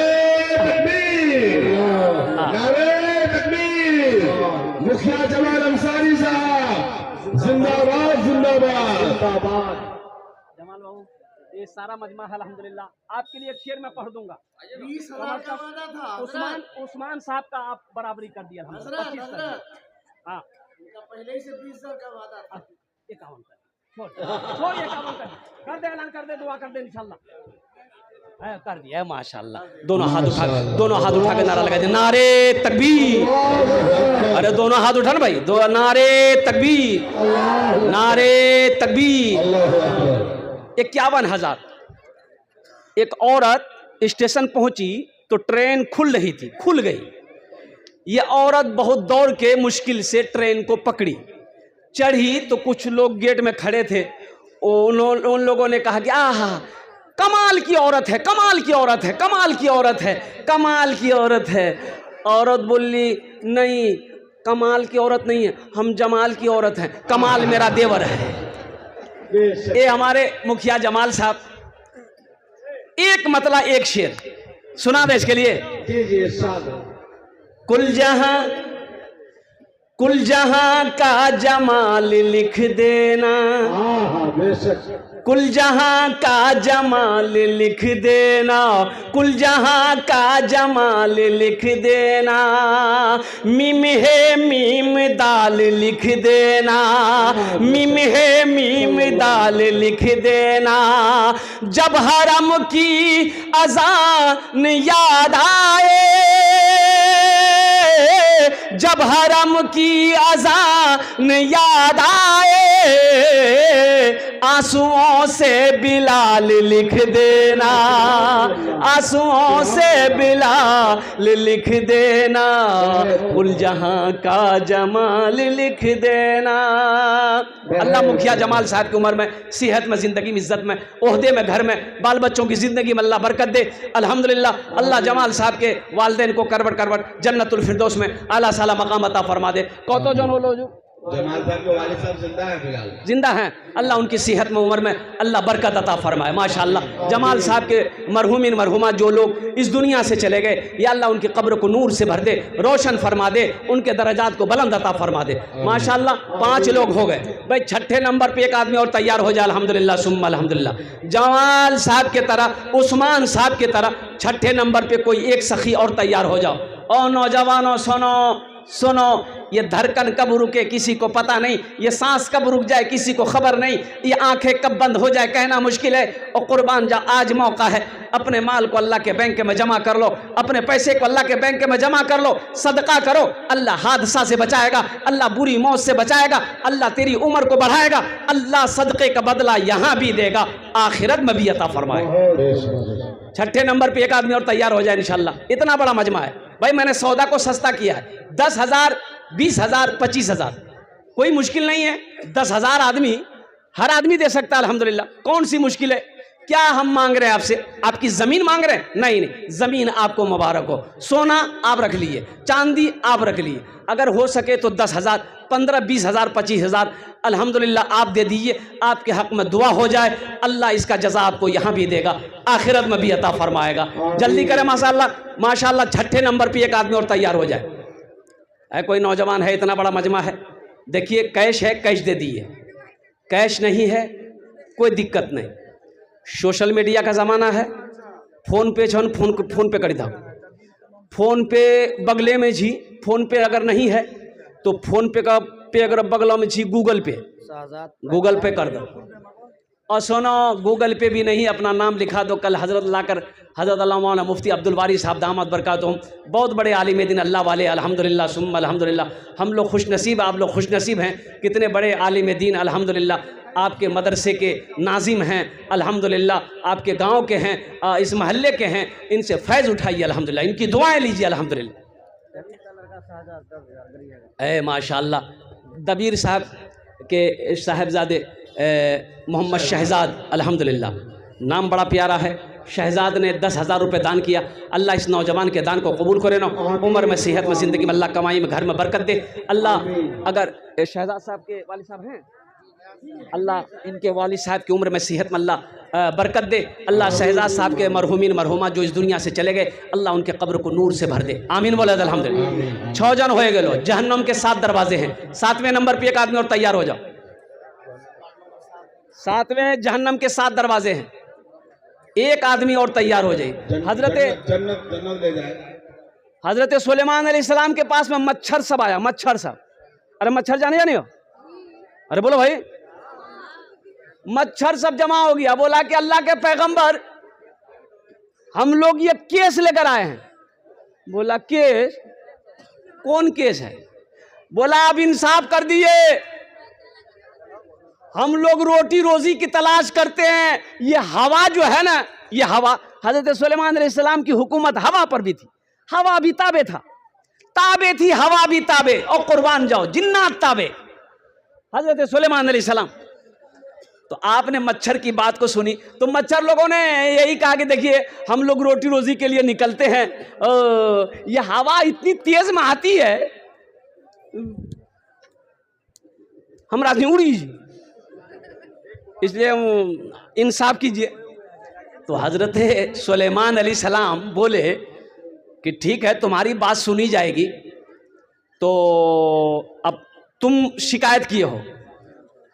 [SPEAKER 3] तकबीर, नारे तकबीर। मुखिया जमाल अंसारी साहब जिंदाबाद, जिंदाबाद।
[SPEAKER 1] जमाल बाबू, ये सारा मजमा है अल्हम्दुलिल्लाह। आपके लिए एक शेर मैं पढ़ दूंगा।
[SPEAKER 2] 20,000 का वादा था।
[SPEAKER 1] उस्मान साहब का आप बराबरी कर दिया। हाँ,
[SPEAKER 2] पहले ही से 20,000 का वादा था।
[SPEAKER 1] 51 छोड़ 51 कर दे, ऐलान कर दे, दुआ कर दे इंशाल्लाह। कर दिया माशाल्लाह। दोनों हाथ उठा के नारा लगा दे, नारे तकबीर। अरे दोनों हाथ उठा ना भाई, दो नारे तकबीर, नारे तकबीर। 51,000। एक औरत स्टेशन पहुंची तो ट्रेन खुल रही थी, खुल गई। ये औरत बहुत दौड़ के मुश्किल से ट्रेन को पकड़ी, चढ़ी तो कुछ लोग गेट में खड़े थे। उन लोगों ने कहा कि आहा, कमाल की औरत है, कमाल की औरत है, कमाल की औरत है, कमाल की औरत है। औरत बोली, नहीं कमाल की औरत नहीं है, हम जमाल की औरत हैं, कमाल मेरा देवर है। ये हमारे मुखिया जमाल साहब, एक मतला एक शेर सुना दे इसके लिए। कुल जहां का जमाल लिख देना, कुल जहां का जमाल लिख देना, कुल जहां का जमाल लिख देना। मीम है मीम दाल लिख देना, मीम है मीम दाल लिख देना। जब हरम की अज़ान याद आए, जब हरम की अज़ान याद आए, आंसुओं से बिलाल लिख देना, आंसुओं से बिलाल लिख देना। कुल जहां का जमाल लिख देना। अल्लाह मुखिया जमाल साहब की उम्र में, सेहत में, ज़िंदगी में, इज़्ज़त में, ओहदे में, घर में, बाल बच्चों की ज़िंदगी में अल्लाह बरकत दे। अल्हम्दुलिल्लाह अल्लाह जमाल साहब के वालिदैन को करबट करबट जन्नतुल फिरदौस में आला साला मकाम अता फरमा दे। कतो जन हो लो जो
[SPEAKER 3] जमाल साहब के वालिद साहब जिंदा है फिलहाल?
[SPEAKER 1] जिंदा हैं। अल्लाह उनकी सेहत में, उम्र में अल्लाह बरकत अता फरमाए। माशाअल्लाह जमाल साहब के मरहूमिन मरहुमा जो लोग इस दुनिया से चले गए, या अल्लाह उनकी कब्र को नूर से भर दे, रोशन फरमा दे, उनके दर्जात को बुलंद अता फरमा दे। माशाअल्लाह 5 लोग हो गए भाई। 6ठे नंबर पे एक आदमी और तैयार हो जाए, अल्हम्दुलिल्लाह सुम्मा अल्हम्दुलिल्लाह। जमाल साहब के तरह, उस्मान साहब के तरह 6ठे नंबर पे कोई एक सखी और तैयार हो जाओ। और नौजवानों सुनो सुनो, ये धड़कन कब रुके किसी को पता नहीं, ये सांस कब रुक जाए किसी को खबर नहीं, ये आंखें कब बंद हो जाए कहना मुश्किल है। और कुर्बान जा, आज मौका है, अपने माल को अल्लाह के बैंक में जमा कर लो, अपने पैसे को अल्लाह के बैंक में जमा कर लो, सदका करो, अल्लाह हादसा से बचाएगा, अल्लाह बुरी मौत से बचाएगा, अल्लाह तेरी उम्र को बढ़ाएगा, अल्लाह सदक़े का बदला यहाँ भी देगा, आखिरत में भी अता फरमाएगा। 6ठे नंबर पे एक आदमी और तैयार हो जाए इंशाल्लाह। इतना बड़ा मजमा है भाई। मैंने सौदा को सस्ता किया है, 10,000, 20,000, 25,000, कोई मुश्किल नहीं है। 10,000 आदमी, हर आदमी दे सकता है अल्हम्दुलिल्लाह। कौन सी मुश्किल है? क्या हम मांग रहे हैं आपसे? आपकी जमीन मांग रहे हैं? नहीं नहीं, जमीन आपको मुबारक हो, सोना आप रख लिए, चांदी आप रख लिए, अगर हो सके तो 10,000, 15, 20,000, 25,000 अल्हम्दुलिल्लाह आप दे दीजिए। आपके हक में दुआ हो जाए, अल्लाह इसका जज़ा आपको यहाँ भी देगा, आखिरत में भी अता फरमाएगा। जल्दी करें माशाअल्लाह। माशाअल्लाह 6ठे नंबर पे एक आदमी और तैयार हो जाए। है कोई नौजवान है, इतना बड़ा मजमा है, देखिए कैश है, कैश दे दिए, कैश नहीं है कोई दिक्कत नहीं। सोशल मीडिया का ज़माना है, फ़ोन पे छन फ़ोन पे कर दो, फ़ोन पे बगले में जी, फ़ोन पे अगर नहीं है तो फ़ोन पे का पे अगर बगलों में जी गूगल पे कर दो। और सुनो, गूगल पे भी नहीं, अपना नाम लिखा दो। कल हज़रत लाकर हज़रत अल्लामा मुफ्ती अब्दुल बारी साहब दामद बरकातुहुम, बहुत बड़े आलिम दीन अल्लाह वाले, अल्हम्दुलिल्लाह सुम्मा अल्हम्दुलिल्लाह। हम लोग खुशनसीब, आप लोग खुशनसीब हैं, कितने बड़े आलिम दीन अल्हम्दुलिल्लाह। आपके मदरसे के नाजिम हैं अल्हम्दुलिल्लाह, आपके गांव के हैं, इस महल्ले के हैं, इनसे फैज़ उठाइए अल्हम्दुलिल्लाह, इनकी दुआएं लीजिए अल्हम्दुलिल्लाह। ए माशाअल्लाह दबीर साहब के साहबजादे मोहम्मद शहजाद, अल्हम्दुलिल्लाह नाम बड़ा प्यारा है। शहजाद ने 10,000 रुपये दान किया। अल्लाह इस नौजवान के दान को कबूल करे ना, उम्र में, सेहत में, ज़िंदगी में, अल्लाह कमाई में, घर में बरकत दे। अल्लाह अगर शहजाद साहब के वालिद साहब हैं, अल्लाह इनके वालिद साहब की उम्र में, सेहत में अल्लाह बरकत दे। अल्लाह शहजाद साहब के मरहूमिन मरहुमा जो इस दुनिया से चले गए, अल्लाह उनके कब्र को नूर से भर दे। आमीन बोले अल्हम्दुलिल्लाह। 6 जन होए गए लो, जहन्नम के 7 दरवाजे हैं। 7वें नंबर पे एक आदमी और तैयार हो जाओ। 7वें जहन्नम के 7 दरवाजे हैं, एक आदमी और तैयार हो जाए। हजरत सुलेमान अलैहिस्सलाम के पास में मच्छर सब आया, मच्छर सब। अरे मच्छर जाने हो? अरे बोलो भाई। मच्छर सब जमा हो गया। बोला कि अल्लाह के पैगंबर, हम लोग ये केस लेकर आए हैं। बोला केस? कौन केस है? बोला आप इंसाफ कर दिए, हम लोग रोटी रोजी की तलाश करते हैं। ये हवा जो है ना, ये हवा, हजरत सुलेमान अलैहिस्सलाम की हुकूमत हवा पर भी थी, हवा भी ताबे था, ताबे थी, हवा भी ताबे, और कुर्बान जाओ जिन्नात ताबे, हजरत सुलेमान अलैहिस्सलाम। तो आपने मच्छर की बात को सुनी तो मच्छर लोगों ने यही कहा कि देखिए हम लोग रोटी रोजी के लिए निकलते हैं, ये हवा इतनी तेज में आती है, हम रात में उड़ी, इसलिए इंसाफ कीजिए। तो हजरत सुलेमान अलैहिस्सलाम बोले कि ठीक है, तुम्हारी बात सुनी जाएगी, तो अब तुम शिकायत किए हो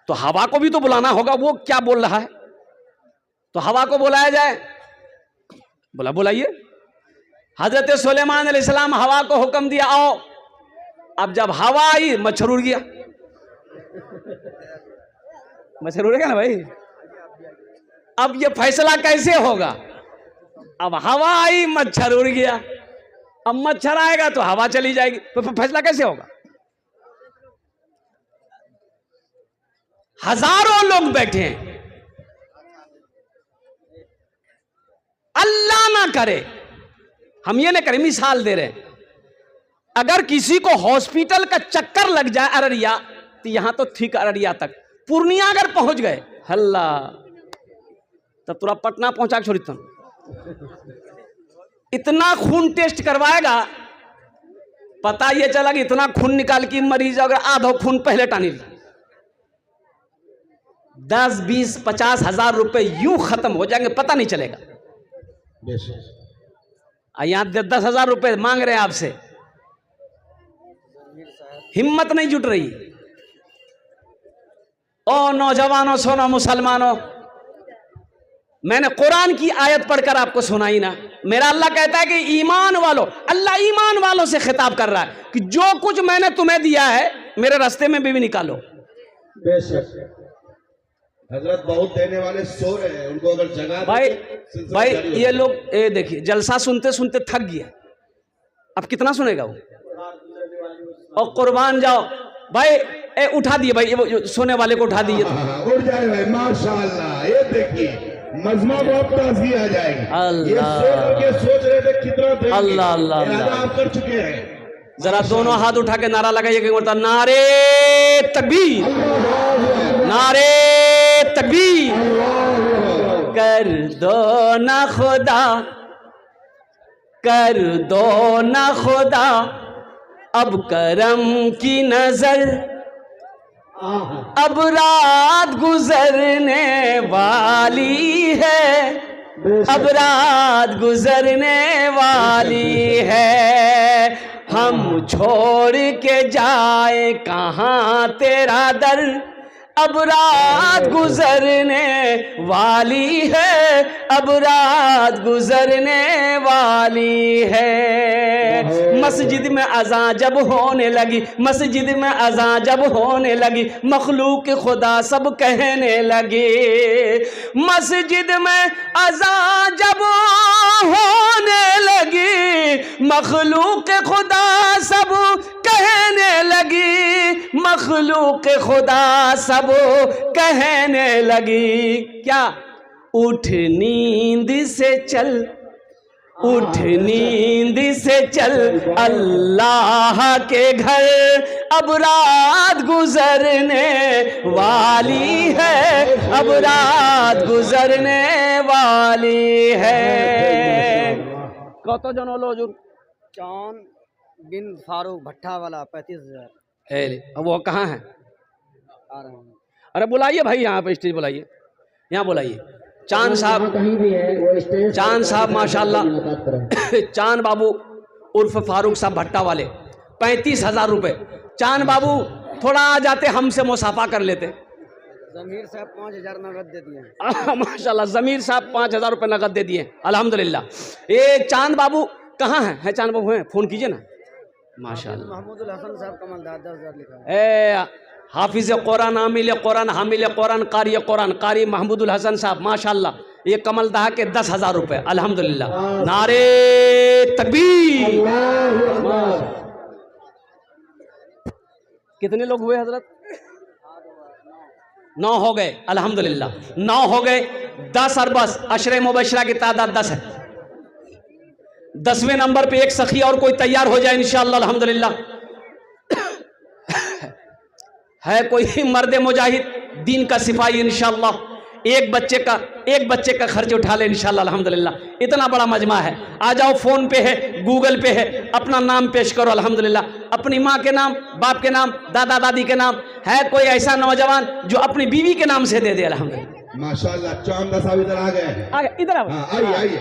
[SPEAKER 1] तो हवा को भी तो बुलाना होगा, वो क्या बोल रहा है, तो हवा को बुलाया जाए। बोला बुलाइए। हजरत सुलेमान अलैहिस्सलाम हवा को हुक्म दिया, आओ। अब जब हवा आई, मच्छर उड़ गया। मच्छर उड़ेगा ना भाई। अब ये फैसला कैसे होगा? अब हवा आई, मच्छर उड़ गया, अब मच्छर आएगा तो हवा चली जाएगी, तो फैसला कैसे होगा? हजारों लोग बैठे हैं, अल्लाह ना करे, हम ये ना करें, मिसाल दे रहे हैं, अगर किसी को हॉस्पिटल का चक्कर लग जाए अररिया, तो यहां तो ठीक अररिया तक, पूर्णिया अगर पहुंच गए हल्ला, तब तुरा पटना पहुंचा के छोड़ी तुम। इतना खून टेस्ट करवाएगा पता ये चला कि इतना खून निकाल के मरीज अगर आधा खून पहले टानी 10, 20, 50 हजार रुपए यूं खत्म हो जाएंगे, पता नहीं चलेगा। यहाँ 10,000 रुपए मांग रहे हैं आपसे, हिम्मत नहीं जुट रही। ओ नौजवानों, सुनो मुसलमानों, मैंने कुरान की आयत पढ़कर आपको सुनाई ना। मेरा अल्लाह कहता है कि ईमान वालों, अल्लाह ईमान वालों से खिताब कर रहा है कि जो कुछ मैंने तुम्हें दिया है मेरे रास्ते में भी निकालो।
[SPEAKER 3] बेशक हजरत बहुत देने वाले सो रहे हैं, उनको अगर जगा
[SPEAKER 1] भाई ये लोग ये देखिए जलसा सुनते सुनते थक गया, अब कितना सुनेगा वो। और कुर्बान जाओ भाई, उठा दिए भाई, वो सोने वाले को उठा दिए।
[SPEAKER 3] उठ जाए भाई, माशाअल्लाह। ये देखिए मजमा बहुत ताज़गी आ जाएगी। ये सोच रहे थे कितना देंगे,
[SPEAKER 1] अल्लाह अल्लाह अल्लाह
[SPEAKER 3] आप कर चुके हैं।
[SPEAKER 1] जरा दोनों हाथ उठा के नारा लगाइए कि बोलता नारे तकबीर, नारे तकबीर। कर दो ना खुदा, कर दो ना खुदा अब करम की नजर, अब रात गुजरने वाली है, अब रात गुजरने वाली है। हम छोड़ के जाए कहाँ तेरा दर, अब रात गुजरने वाली है, अब रात गुजरने वाली है। मस्जिद में अज़ान जब होने लगी, मस्जिद में अज़ान जब होने लगी, मखलूक खुदा सब कहने लगे। मस्जिद में अज़ान जब होने लगी, मखलूक खुदा सब कहने लगी, मखलूक खुदा सब कहने लगी। क्या? उठ नींद से चल, उठ नींद से चल अल्लाह के घर, अब रात गुजरने वाली है, अब रात गुजरने वाली है। कत जन हलो हुजूर?
[SPEAKER 2] चांद बिन फारूक भट्टा वाला 35,000।
[SPEAKER 1] अब वो कहाँ है?
[SPEAKER 2] आ रहे हैं।
[SPEAKER 1] अरे बुलाइए भाई, यहाँ पे स्टेज बुलाइए, यहाँ बुलाइए। चांद साहब, चांद साहब माशाल्लाह, चांद बाबू उर्फ फारूक साहब भट्टा वाले 35,000 रुपए। चांद बाबू थोड़ा आ जाते, हमसे मुसाफा कर लेते।
[SPEAKER 2] जमीर साहब 5,000 नगद दे दिए।
[SPEAKER 1] माशाल्लाह, जमीर साहब 5,000 रुपए नगद दे दिए, अल्हम्दुलिल्लाह। ये चांद बाबू कहाँ है चांद बाबू? हैं, फोन कीजिए ना। माशाल्लाह।
[SPEAKER 2] महमूदुल हसन साहब कमलदार 10,000 लिखा है।
[SPEAKER 1] हाफिज कुरान, आमिल कुरान, हामिल कुरान, कारी महमूदुल हसन साहब माशाल्लाह, ये कमलदाह के 10,000 रुपए, अल्हम्दुलिल्लाह। नारे तकबीर। कितने लोग हुए हजरत? 9 हो गए, अल्हम्दुलिल्लाह 9 हो गए। 10 और बस अशरे मुबशरा की तादाद 10 है। 10वें नंबर पे एक सखी और कोई तैयार हो जाए इंशाअल्लाह, अल्हम्दुलिल्लाह। है कोई मर्द मुजाहिद, दीन का सिपाही इंशाअल्लाह, एक बच्चे का खर्च उठा ले इंशाअल्लाह, अल्हम्दुलिल्लाह। इतना बड़ा मजमा है। आ जाओ, फोन पे है, गूगल पे है, अपना नाम पेश करो अल्हम्दुलिल्लाह, अपनी माँ के नाम, बाप के नाम, दादा दादी के नाम। है कोई ऐसा नौजवान जो अपनी बीवी के नाम से दे दे? अल्हम्दुलिल्लाह
[SPEAKER 3] माशाल्लाह। चांद साहब इधर आ गए,
[SPEAKER 1] इधर आओ,
[SPEAKER 3] आइए,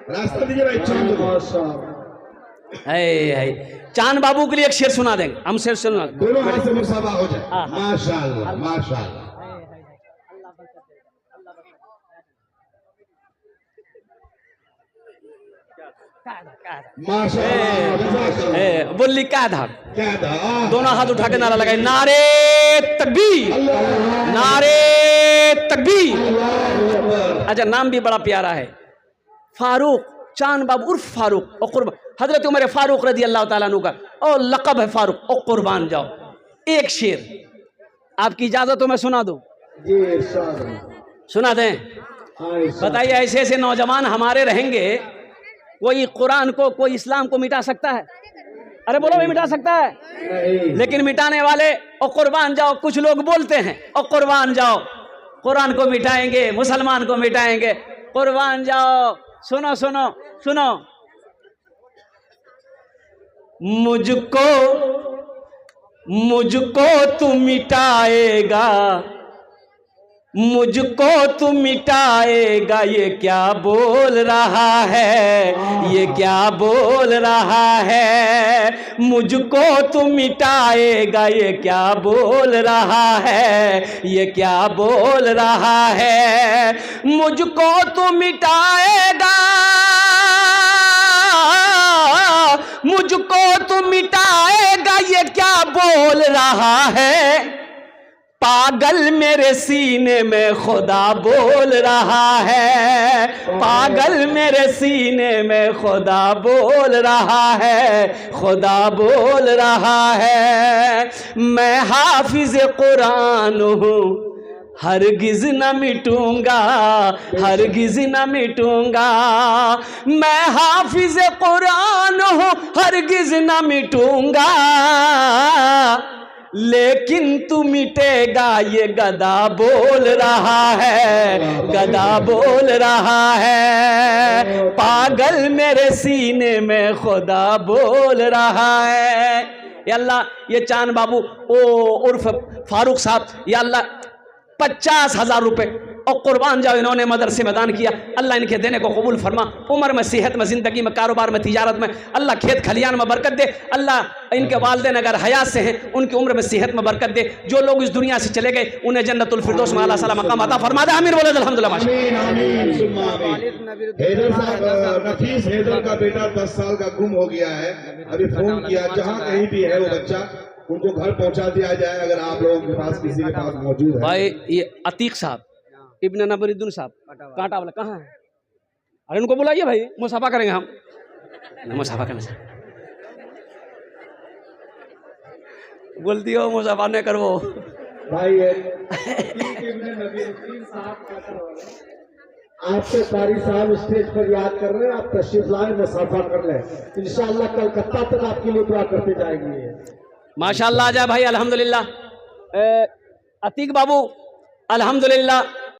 [SPEAKER 3] रास्ता दीजिए भाई चांद को।
[SPEAKER 1] चांद बाबू के लिए एक शेर सुना देंगे हम, शेर सुना,
[SPEAKER 3] दोनों हाथ से मुसाफा हो जाए। माशाल्लाह माशाल्लाह।
[SPEAKER 1] बोली क्या था? दोनों हाथ उठा के नारा लगाए, नारे तकबीर, नारे तकबीर। अच्छा, नाम भी बड़ा प्यारा है, फारूक, चांद बाबू उर्फ फारूक और कुर्बान। हजरत उमर फारूक रजी अल्लाह ताला अन्हु का और लक़ब है फारूक और कुर्बान जाओ। एक शेर आपकी इजाजत हो मैं सुना दूं? सुना दें? बताइए, ऐसे ऐसे नौजवान हमारे रहेंगे, कोई कुरान को, कोई इस्लाम को मिटा सकता है? अरे बोलो, भाई मिटा सकता है? लेकिन मिटाने वाले और कुर्बान जाओ, कुछ लोग बोलते हैं और कुर्बान जाओ, कुरान को मिटाएंगे, मुसलमान को मिटाएंगे, कुर्बान जाओ। सुनो सुनो सुनो, मुझको तू मिटाएगा, मुझको तू मिटाएगा, ये क्या बोल रहा है, ये क्या बोल रहा है। मुझको तू मिटाएगा, ये क्या बोल रहा है, ये क्या बोल रहा है। मुझको तू मिटाएगा, मुझको तू मिटाएगा, ये क्या बोल रहा है। पागल मेरे सीने में खुदा बोल रहा है, पागल मेरे सीने में खुदा बोल रहा है, खुदा बोल रहा है। मैं हाफिज कुरान हूँ, हरगिज न मिटूंगा, हरगिज न मिटूंगा। मैं हाफिज कुरान हूँ, हरगिज न मिटूंगा, लेकिन तू मिटेगा, ये गदा बोल रहा है, गदा बोल रहा है। पागल मेरे सीने में खुदा बोल रहा है। या अल्लाह, ये चांद बाबू उर्फ फारूक साहब, या अल्लाह 50,000 रुपए और कुर्बान जाओ, इन्होंने मदरसे में दान किया। अल्लाह इनके देने को कबूल फरमा, उम्र में, सेहत में, ज़िंदगी में, कारोबार में, तिजारत में, अल्लाह खेत खलियान में बरकत दे। अल्लाह इनके वालिदैन अगर हयात से हैं, उनकी उम्र में, सेहत में बरकत दे। जो लोग इस दुनिया से चले गए, उन्हें जन्नतुल फिरदौस में आला साला मकाम अता फरमा दे। आमीन बोले अल्हम्दुलिल्लाह।
[SPEAKER 3] नफीस हैदर का बेटा 10 साल का गुम हो गया है। अभी फोन किया, जहाँ कहीं भी है वो बच्चा, उनको घर पहुंचा दिया जाए, अगर आप लोगों के पास किसी के पास मौजूद है।
[SPEAKER 1] भाई ये अतीक साहब, इब्न नबरुद्दीन साहब, कांटा वाला कहाँ है? अरे उनको बुलाइए भाई, मुसाफा करेंगे हम, मुसाफा करने से बोल दियो, मुसाफा नहीं करो
[SPEAKER 3] भाई। आपसे कारी साहब स्टेज पर याद कर रहे हैं, आप तशरीफ लाए, मुसाफा कर लें, इंशाअल्लाह कलकत्ता तक आपके लिए दुआ करते जाएंगे।
[SPEAKER 1] माशाअल्लाह। आ जाए भाई, अल्हम्दुलिल्लाह। अतीक बाबू अल्हम्दुलिल्लाह